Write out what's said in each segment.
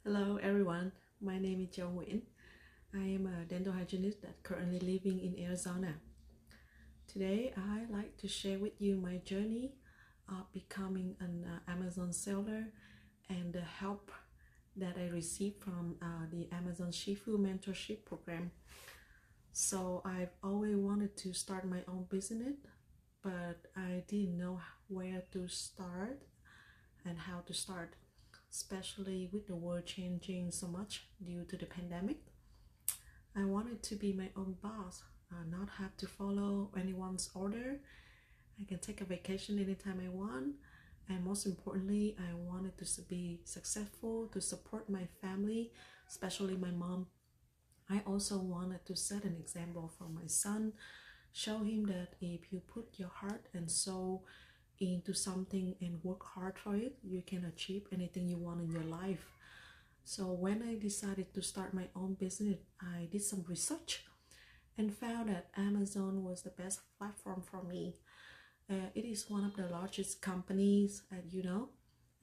Hello everyone, my name is Châu Nguyễn. I am a dental hygienist that currently living in Arizona. Today I like to share with you my journey of becoming an Amazon seller and the help that I received from the Amazon Shifu mentorship program. So I've always wanted to start my own business, but I didn't know where to start and how to start, especially with the world changing so much due to the pandemic. I wanted to be my own boss, not have to follow anyone's order. I can take a vacation anytime I want, and most importantly, I wanted to be successful, to support my family, especially my mom. I also wanted to set an example for my son, show him that if you put your heart and soul into something and work hard for it, you can achieve anything you want in your life. So when I decided to start my own business, I did some research and found that Amazon was the best platform for me. It is one of the largest companies, and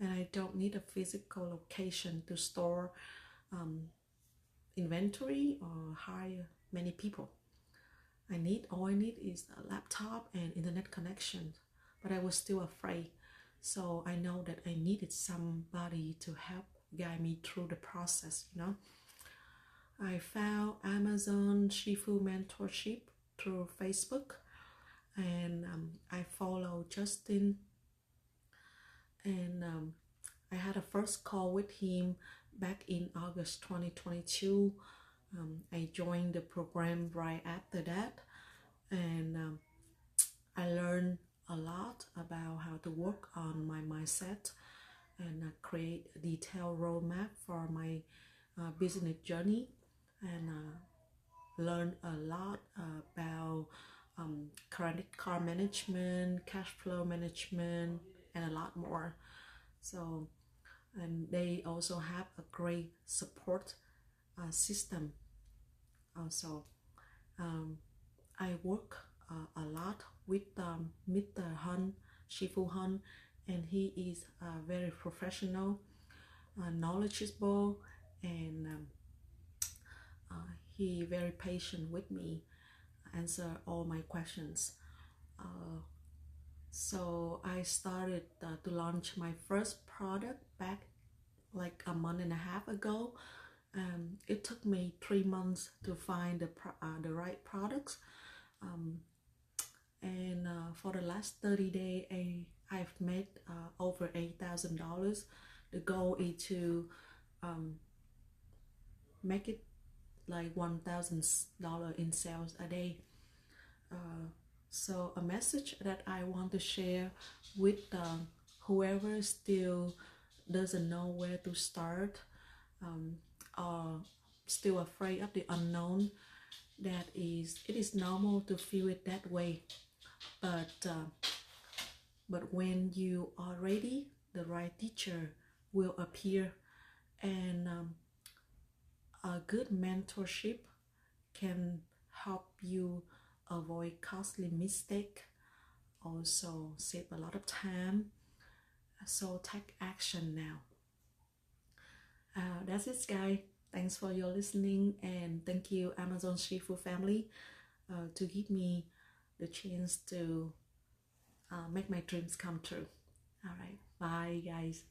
I don't need a physical location to store inventory or hire many people. All I need is a laptop and internet connection, but I was still afraid. So I know that I needed somebody to help guide me through the process. I found Amazon Shifu mentorship through Facebook, and I follow Justin, and I had a first call with him back in August 2022. I joined the program right after that, and I learned a lot about how to work on my mindset and create a detailed roadmap for my business journey, and learn a lot about credit card management, cash flow management, and a lot more. So, and they also have a great support system. Also, I work a lot with Mr. Han, Shifu Han, and he is very professional, knowledgeable, and he very patient with me, answer all my questions. So I started to launch my first product back like a month and a half ago. It took me 3 months to find the right products, and for the last 30 days I've made over $8,000. The goal is to make it like $1,000 in sales a day. So a message that I want to share with whoever still doesn't know where to start, or still afraid of the unknown, it is normal to feel it that way, but when you are ready, the right teacher will appear, and a good mentorship can help you avoid costly mistake, also save a lot of time. So take action now. That's it, guys. Thanks for your listening, and thank you Amazon Shifu family to give me the chance to make my dreams come true. All right, bye guys.